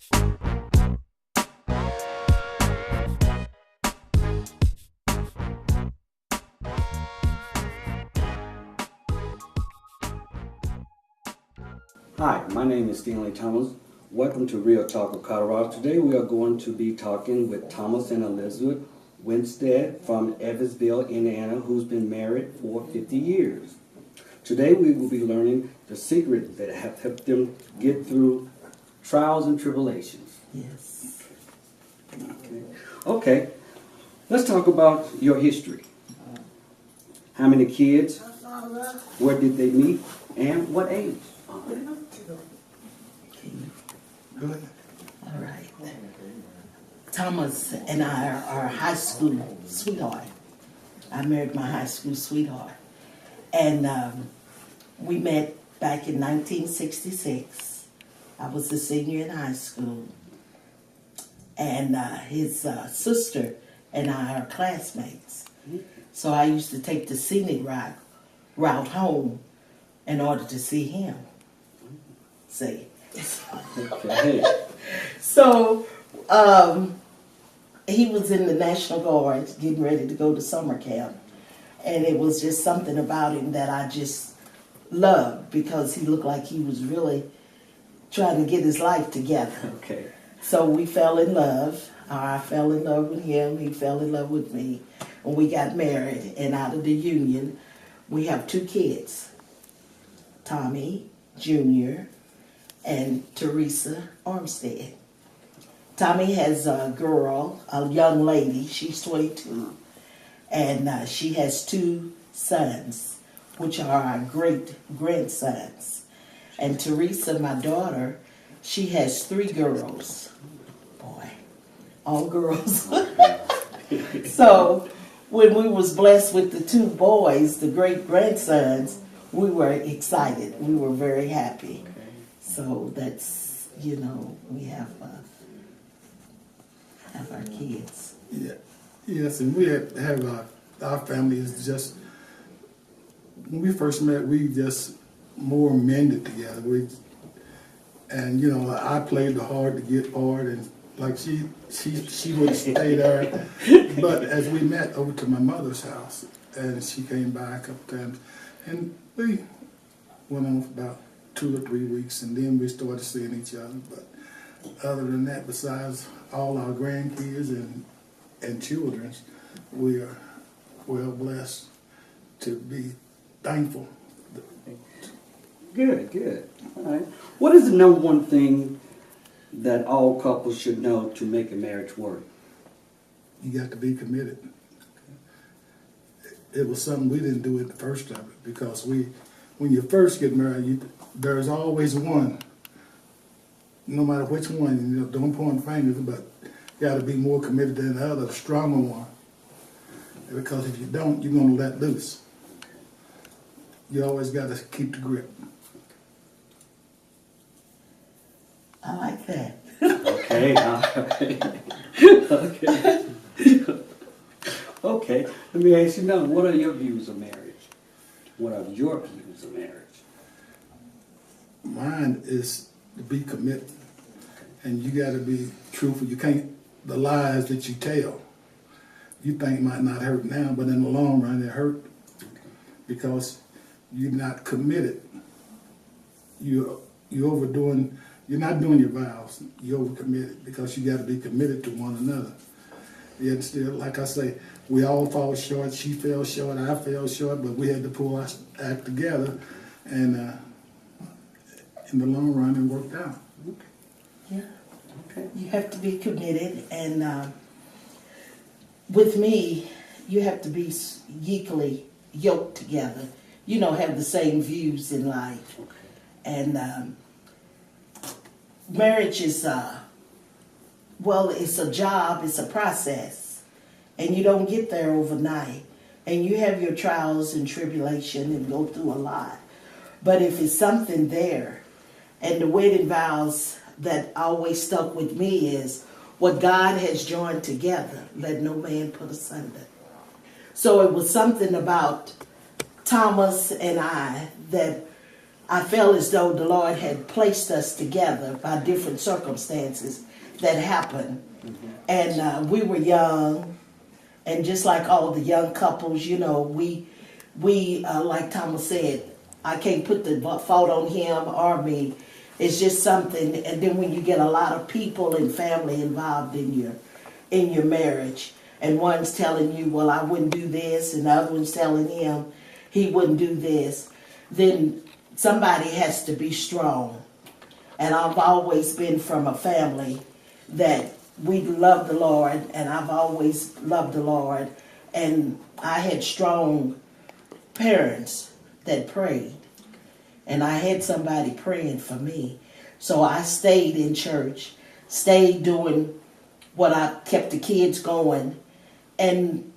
Hi, my name is Stanley Thomas. Welcome to Real Talk of Colorado. Today we are going to be talking with Thomas and Elizabeth Winstead from Evansville, Indiana, who's been married for 50 years. Today we will be learning the secret that have helped them get through trials and tribulations. Yes. Okay. Let's talk about your history. How many kids? Where did they meet? And what age? All right. Thomas and I are high school sweetheart. I married my high school sweetheart. And we met back in 1966. I was a senior in high school. And his sister and I are classmates. So I used to take the scenic route home in order to see him. See? Okay. So, he was in the National Guard getting ready to go to summer camp. And it was just something about him that I just loved because he looked like he was really trying to get his life together. Okay. So we fell in love. I fell in love with him. He fell in love with me. And we got married. And out of the union, we have 2 kids. Tommy Jr. and Teresa Armstead. Tommy has a girl, a young lady. She's 22. And she has 2 sons, which are our great-grandsons. And Teresa, my daughter, she has 3 girls. Boy, all girls. So when we was blessed with the 2 boys, the great-grandsons, we were excited. We were very happy. So that's, we have our kids. Yeah. Yes, and we have our family is just, when we first met, we just more mended together. I played the hard to get part, and like she would stay there. But as we met over to my mother's house, and she came by a couple times, and we went on for about 2 or 3 weeks, and then we started seeing each other. But other than that, besides all our grandkids and children, we are well blessed to be thankful. Good. All right. What is the number one thing that all couples should know to make a marriage work? You got to be committed. It was something we didn't do at the first of it because when you first get married, there's always one. No matter which one, don't point fingers, but you got to be more committed than the other, the stronger one. Because if you don't, you're going to let loose. You always got to keep the grip. I like that. Okay. Okay. Let me ask you now, what are your views of marriage? What are your views of marriage? Mine is to be committed. And you got to be truthful. You can't, the lies that you tell, you think might not hurt now, but in the long run, it hurt because you're not committed. You're not doing your vows. You're overcommitted because you got to be committed to one another. Yet still, like I say, we all fall short. She fell short. I fell short, but we had to pull our act together, and in the long run, it worked out. Yeah. Okay. You have to be committed, and with me, you have to be equally yoked together. Have the same views in life, and marriage is it's a job, it's a process, and you don't get there overnight, and you have your trials and tribulation and go through a lot. But if it's something there, and the wedding vows that always stuck with me is, what God has joined together, let no man put asunder. So it was something about Thomas and I that I felt as though the Lord had placed us together by different circumstances that happened. And we were young, and just like all the young couples, you know, we like Thomas said, I can't put the fault on him or me. It's just something. And then when you get a lot of people and family involved in your marriage, and one's telling you, well, I wouldn't do this, and the other one's telling him he wouldn't do this, then somebody has to be strong. And I've always been from a family that we love the Lord, and I've always loved the Lord. And I had strong parents that prayed, and I had somebody praying for me. So I stayed in church, stayed doing what I kept the kids going. And,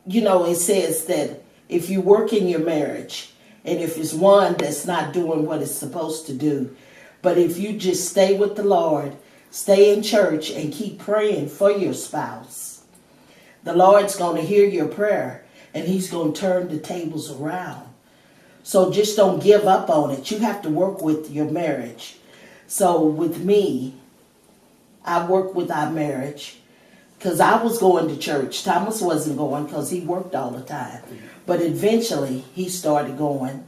you know, it says that if you work in your marriage, and if it's one that's not doing what it's supposed to do, but if you just stay with the Lord, stay in church, and keep praying for your spouse, the Lord's going to hear your prayer, and he's going to turn the tables around. So just don't give up on it. You have to work with your marriage. So with me, I worked with our marriage because I was going to church. Thomas wasn't going because he worked all the time. But eventually he started going,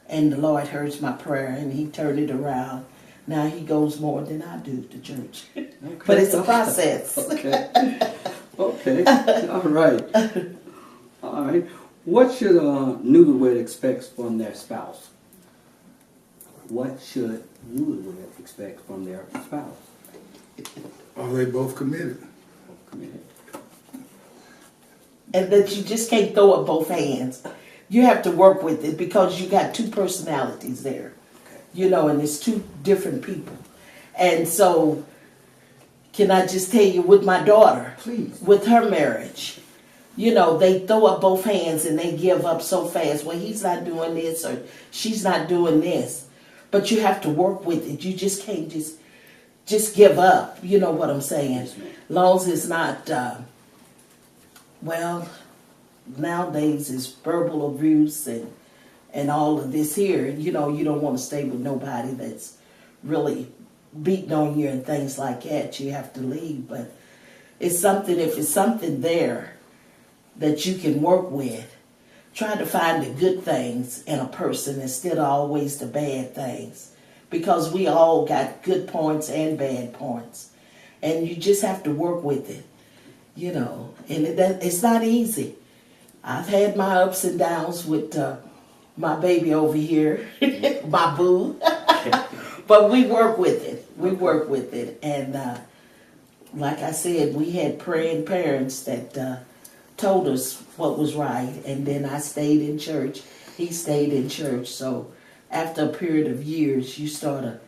and the Lord heard my prayer, and he turned it around. Now he goes more than I do to church. Okay. But it's a process. Okay. Okay. All right. All right. What should a newlywed expect from their spouse? What should newlywed expect from their spouse? Are they both committed? Committed. And that you just can't throw up both hands. You have to work with it because you got two personalities there. You know, and it's two different people. And so, can I just tell you, with my daughter, Please. with her marriage, you know, they throw up both hands and they give up so fast. Well, he's not doing this or she's not doing this. But you have to work with it. You just can't just give up. You know what I'm saying? Yes, ma'am. Long as it's not, well, nowadays it's verbal abuse and all of this here. You know, you don't want to stay with nobody that's really beating on you and things like that. You have to leave. But it's something, if it's something there that you can work with, try to find the good things in a person instead of always the bad things. Because we all got good points and bad points. And you just have to work with it, you know. And it's not easy. I've had my ups and downs with my baby over here, my boo. But we work with it. We work with it. And like I said, we had praying parents that told us what was right. And then I stayed in church. He stayed in church. So after a period of years, you start to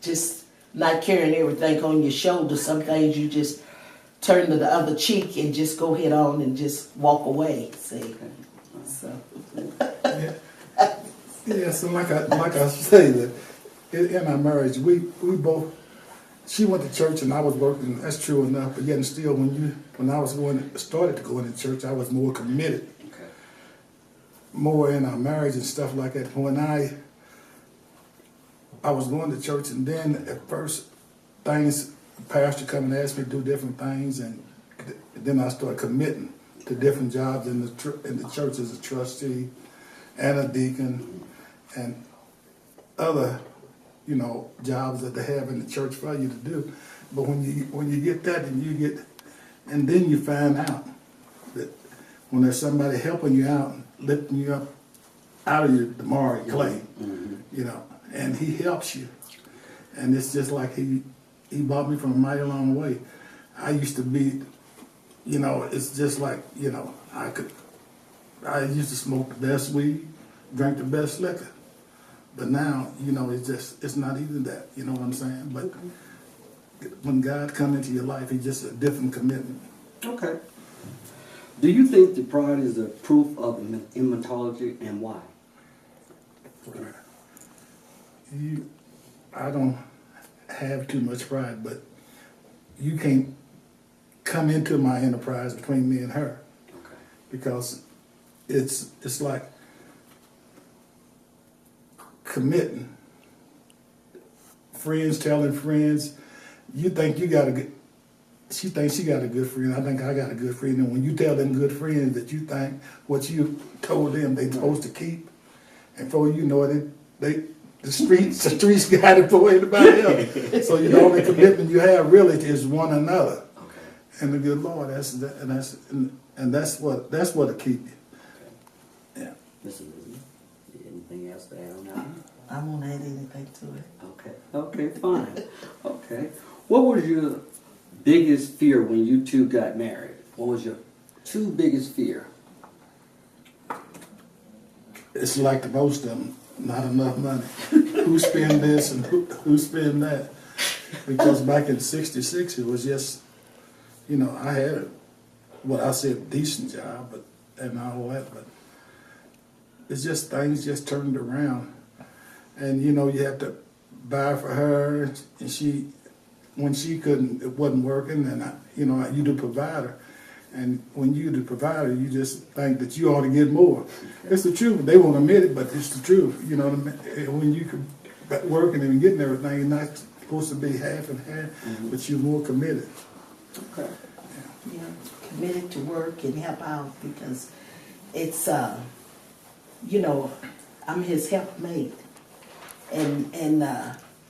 just not carrying everything on your shoulders. Some things you just turn to the other cheek and just go head on and just walk away. See? So. Yeah, so like I say that in our marriage, we both, she went to church and I was working. That's true enough. But yet and still, when I was started to go into church, I was more committed, Okay. more in our marriage and stuff like that. When I was going to church, and then at first things, the pastor come and ask me to do different things, and then I started committing to different jobs in the church as a trustee and a deacon and other, you know, jobs that they have in the church for you to do. But when you get that, and then you find out that when there's somebody helping you out, lifting you up out of the miry clay, you know, and he helps you, and it's just like he brought me from a mighty long way. I used to be, you know, it's just like, you know, I used to smoke the best weed, drink the best liquor. But now, you know, it's not even that, you know what I'm saying? But when God comes into your life, he's just a different commitment. Okay. Do you think the pride is a proof of immortality, and why? I don't have too much pride, but you can't come into my enterprise between me and her. Okay. Because it's like committing. Friends telling friends, you think you got a good, she thinks she got a good friend, I think I got a good friend. And when you tell them good friends that you think what you told them they supposed to keep, and before you know it, the streets got it before anybody else. So the only commitment you have really is one another. Okay. And the good Lord, that's what'll keep you. Yeah. Miss Elizabeth, anything else to add on that one? I won't add anything to it. Okay, fine. Okay. What was your biggest fear when you two got married? What was your two biggest fear? It's like the most of them, not enough money. Who spend this and who spend that? Because back in '66, it was just, I had what I said decent job, and all that, but it's just things just turned around, and you have to buy for her, and when she couldn't, it wasn't working, and you the provider. And when you're the provider, you just think that you ought to get more. It's the truth. They won't admit it, but it's the truth. When you can working and getting everything, you're not supposed to be half and half, but you're more committed. Okay. Yeah, committed to work and help out because it's, I'm his helpmate. And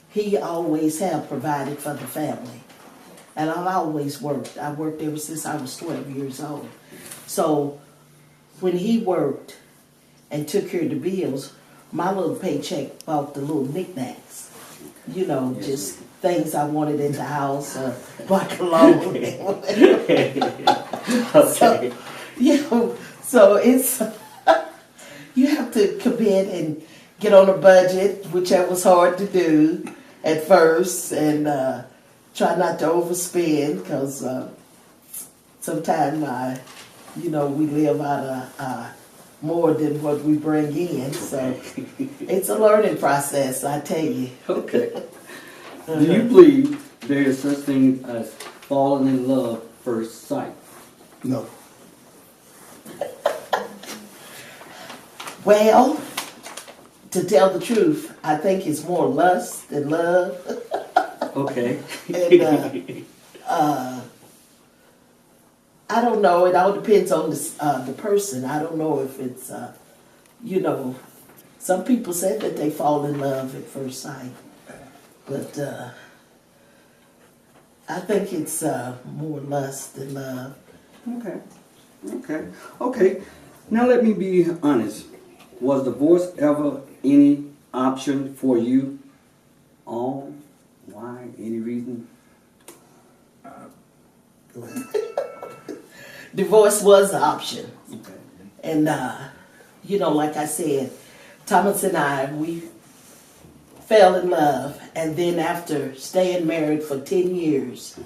he always have provided for the family. And I've always worked. I worked ever since I was 12 years old. So when he worked and took care of the bills, my little paycheck bought the little knickknacks. Yes, just things I wanted in the house, my cologne. Okay. So it's, you have to commit and get on a budget, which was hard to do at first, and try not to overspend because sometimes we live out of more than what we bring in. So it's a learning process, I tell you. Okay. Do you believe there is such thing as falling in love first sight? No. Well, to tell the truth, I think it's more lust than love. Okay. And I don't know. It all depends on the person. I don't know if it's some people said that they fall in love at first sight, but I think it's more lust than love. Okay. Now let me be honest. Was divorce ever any option for you? Why? Any reason? Go ahead. Divorce was an option. Okay. And, like I said, Thomas and I, we fell in love. And then after staying married for 10 years,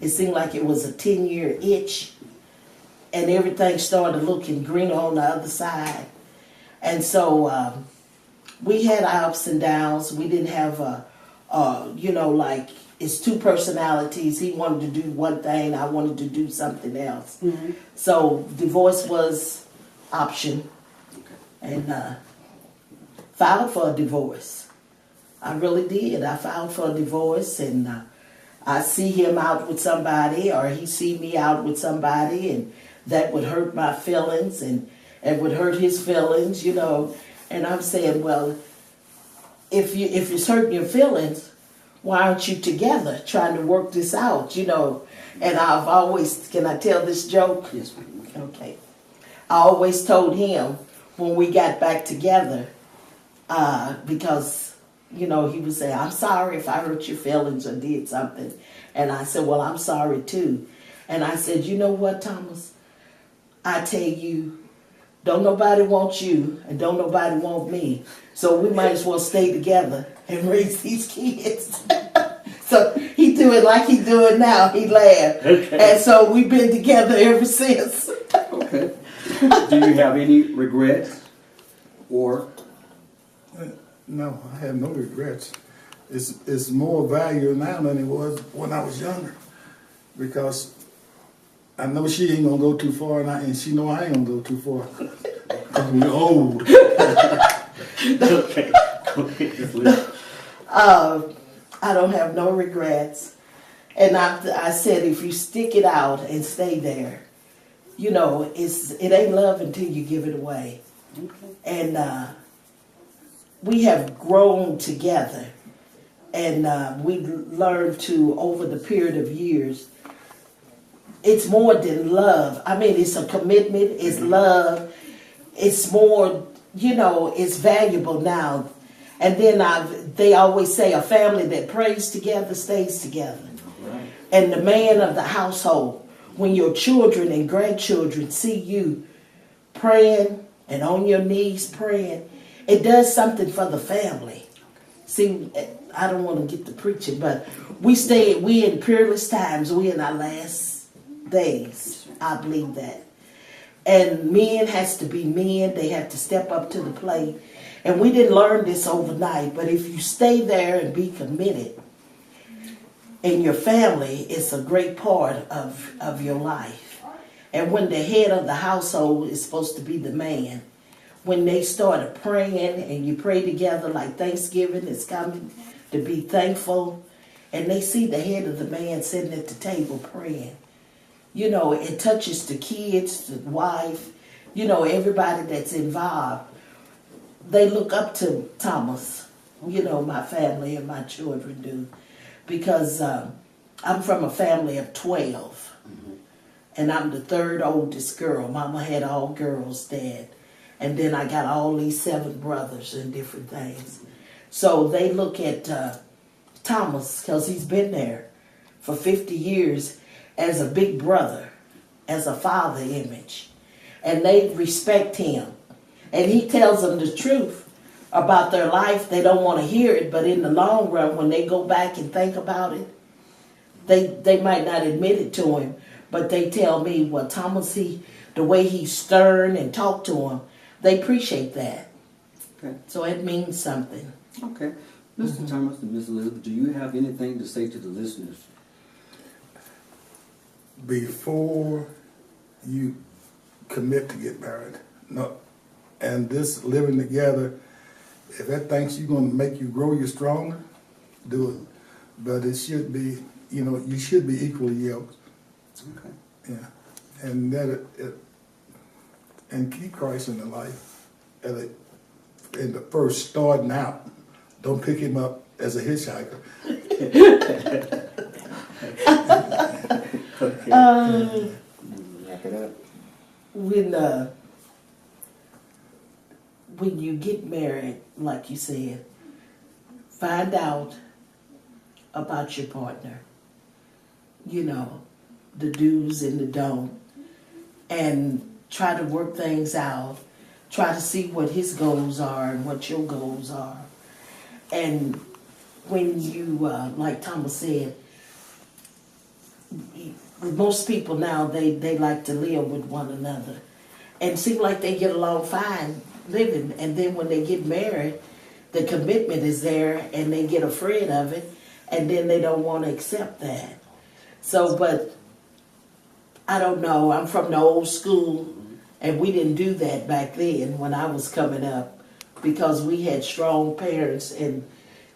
it seemed like it was a 10-year itch. And everything started looking greener on the other side. And so we had our ups and downs. We didn't have like it's two personalities. He wanted to do one thing, I wanted to do something else. Mm-hmm. So divorce was option, and filed for a divorce. I really did. I filed for a divorce, and I see him out with somebody, or he see me out with somebody, and that would hurt my feelings, and it would hurt his feelings, And I'm saying, well, if it's hurting your feelings, why aren't you together trying to work this out, And I've always, can I tell this joke? Yes, ma'am. Okay. I always told him when we got back together, because, he would say, I'm sorry if I hurt your feelings or did something. And I said, well, I'm sorry too. And I said, you know what, Thomas? I tell you, don't nobody want you and don't nobody want me. So we might as well stay together and raise these kids. So he do it like he do it now. He laughed. Okay. And so we've been together ever since. Okay. Do you have any regrets or? No, I have no regrets. It's more value now than it was when I was younger, because I know she ain't gonna go too far, and she know I ain't gonna go too far. Cause we're old. Okay. Okay, just listen. I don't have no regrets. And I said, if you stick it out and stay there, you know, it ain't love until you give it away. Okay. And we have grown together. And we learned to, over the period of years, it's more than love. I mean, it's a commitment, it's love, it's more, you know, it's valuable now. And then they always say a family that prays together stays together. Right. And the man of the household, when your children and grandchildren see you praying and on your knees praying, it does something for the family. See, I don't want to get to preaching, but we in peerless times, we in our last days. I believe that. And men has to be men. They have to step up to the plate. And we didn't learn this overnight, but if you stay there and be committed, in your family, it's a great part of your life. And when the head of the household is supposed to be the man, when they started praying and you pray together, like Thanksgiving is coming, to be thankful, and they see the head of the man sitting at the table praying, you know, it touches the kids, the wife, you know, everybody that's involved. They look up to Thomas, you know, my family and my children do, because I'm from a family of 12, and I'm the third oldest girl. Mama had all girls, Dad. And then I got all these 7 brothers and different things. So they look at Thomas, because he's been there for 50 years, as a big brother, as a father image. And they respect him. And he tells them the truth about their life. They don't want to hear it, but in the long run, when they go back and think about it, they might not admit it to him, but they tell me, well, Thomas, the way he's stern and talk to him, they appreciate that. Okay. So it means something. Okay. Mr. Thomas and Ms. Elizabeth, do you have anything to say to the listeners? Before you commit to get married, no, and this living together, if that thinks you're going to make you grow you stronger, do it. But it should be, you know, you should be equally yoked. Okay. Yeah, and that and keep Christ in the life. In the first starting out, don't pick him up as a hitchhiker. Okay. Wrap it up. When you get married, like you said, find out about your partner. You know, the do's and the don't, and try to work things out. Try to see what his goals are and what your goals are. And when you, like Thomas said, most people now, they like to live with one another. And seem like they get along fine living. And then when they get married, the commitment is there and they get afraid of it. And then they don't want to accept that. So, but I don't know. I'm from the old school. And we didn't do that back then when I was coming up, because we had strong parents, and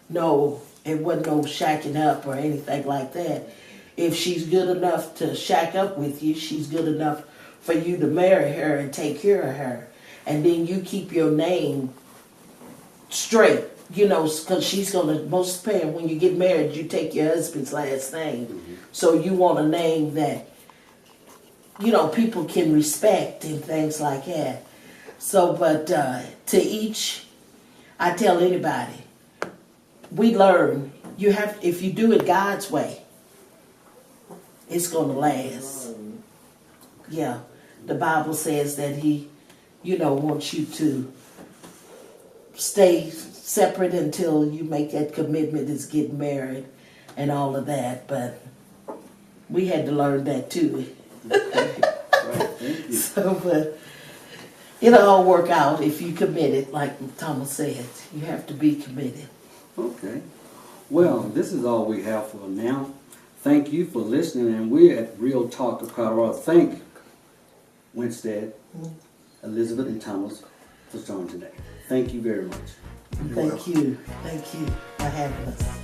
no, it wasn't no shacking up or anything like that. If she's good enough to shack up with you, she's good enough for you to marry her and take care of her. And then you keep your name straight, you know, because she's going to, most parents, when you get married, you take your husband's last name. Mm-hmm. So you want a name that, you know, people can respect and things like that. So, but to each, I tell anybody, we learn, you have, if you do it God's way, it's going to last. Yeah, the Bible says that he, you know, wants you to stay separate until you make that commitment is getting married and all of that. But we had to learn that too. Right, thank you. So, but it'll all work out if you commit it, like Thomas said. You have to be committed. Okay. Well, this is all we have for now. Thank you for listening, and we're at Real Talk of Colorado. Thank Winstead, Elizabeth, and Thomas for joining today. Thank you very much. You're Thank welcome. you. Thank you for having us.